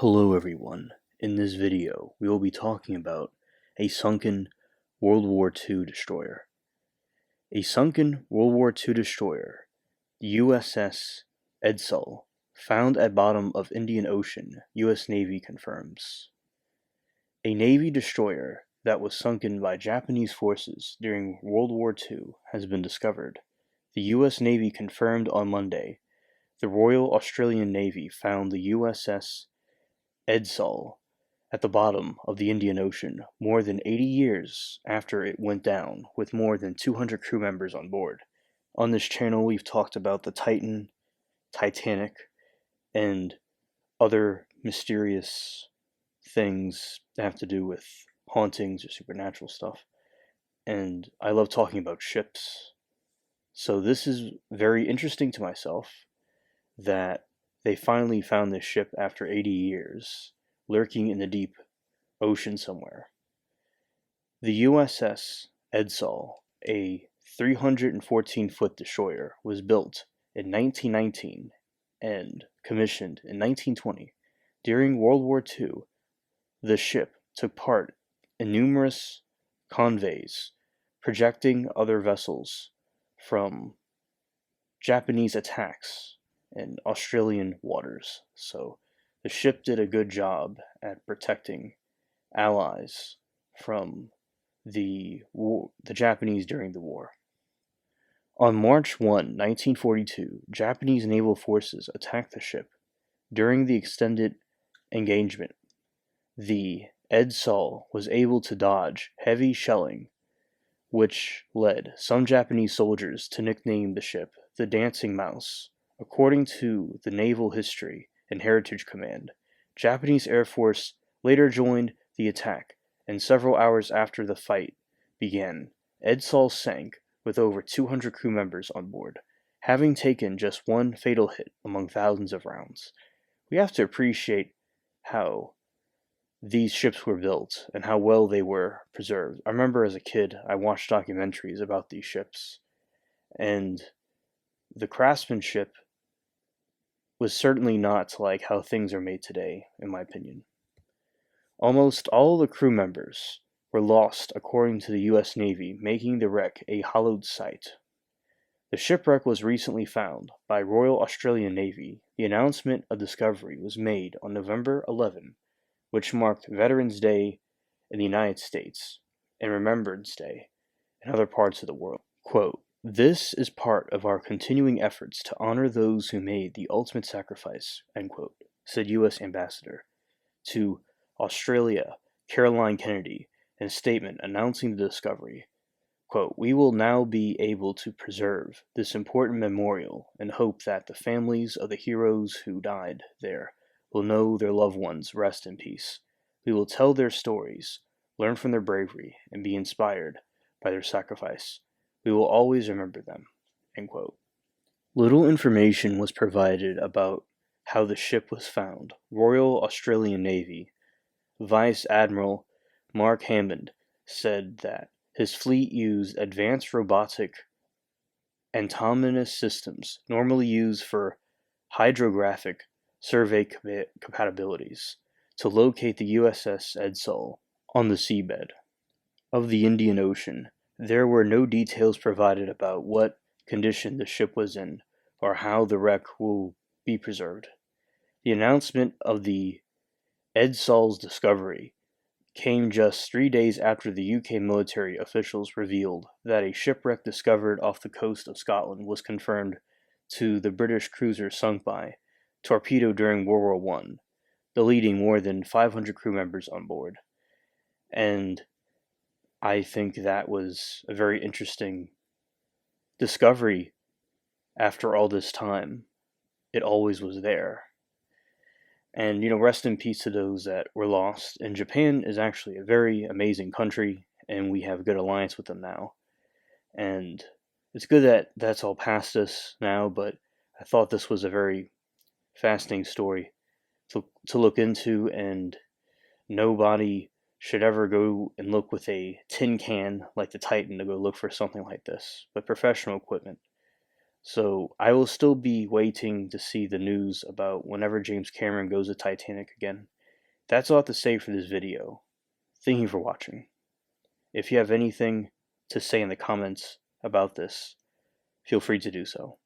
Hello everyone. In this video, we will be talking about a sunken World War II destroyer. A sunken World War II destroyer, the USS Edsall, found at bottom of Indian Ocean, US Navy confirms. A Navy destroyer that was sunken by Japanese forces during World War II has been discovered. The US Navy confirmed on Monday. The Royal Australian Navy found the USS Edsall at the bottom of the Indian Ocean more than 80 years after it went down with more than 200 crew members on board. On this channel, we've talked about the Titan, Titanic, and other mysterious things that have to do with hauntings or supernatural stuff. And I love talking about ships. So this is very interesting to myself that they finally found this ship after 80 years, lurking in the deep ocean somewhere. The USS Edsall, a 314-foot destroyer, was built in 1919 and commissioned in 1920. During World War II, the ship took part in numerous convoys, protecting other vessels from Japanese attacks in Australian waters. So the ship did a good job at protecting allies from the Japanese during the war. On March 1, 1942, Japanese naval forces attacked the ship. During the extended engagement, the Edsall was able to dodge heavy shelling, which led some Japanese soldiers to nickname the ship the Dancing Mouse. According to the Naval History and Heritage Command, Japanese Air Force later joined the attack, and several hours after the fight began, Edsall sank with over 200 crew members on board, having taken just one fatal hit among thousands of rounds. We have to appreciate how these ships were built and how well they were preserved. I remember as a kid, I watched documentaries about these ships, and the craftsmanship was certainly not like how things are made today, in my opinion. Almost all the crew members were lost according to the US Navy, making the wreck a hallowed sight. The shipwreck was recently found by Royal Australian Navy. The announcement of discovery was made on November 11, which marked Veterans Day in the United States and Remembrance Day in other parts of the world. Quote, "This is part of our continuing efforts to honor those who made the ultimate sacrifice," end quote, said U.S. Ambassador to Australia Caroline Kennedy in a statement announcing the discovery. Quote, "We will now be able to preserve this important memorial and hope that the families of the heroes who died there will know their loved ones rest in peace. We will tell their stories, learn from their bravery, and be inspired by their sacrifice. We will always remember them." End quote. Little information was provided about how the ship was found. Royal Australian Navy Vice Admiral Mark Hammond said that his fleet used advanced robotic autonomous systems normally used for hydrographic survey compatibilities to locate the USS Edsall on the seabed of the Indian Ocean. There were no details provided about what condition the ship was in or how the wreck will be preserved. The announcement of the Edsall's discovery came just 3 days after the UK military officials revealed that a shipwreck discovered off the coast of Scotland was confirmed to the British cruiser sunk by torpedo during World War I, deleting more than 500 crew members on board. And I think that was a very interesting discovery after all this time. It always was there. And, rest in peace to those that were lost. And Japan is actually a very amazing country, and we have a good alliance with them now. And it's good that that's all past us now, but I thought this was a very fascinating story to look into, and nobody should ever go and look with a tin can like the Titan to go look for something like this, but professional equipment. So I will still be waiting to see the news about whenever James Cameron goes to Titanic again. That's all I have to say for this video. Thank you for watching. If you have anything to say in the comments about this, feel free to do so.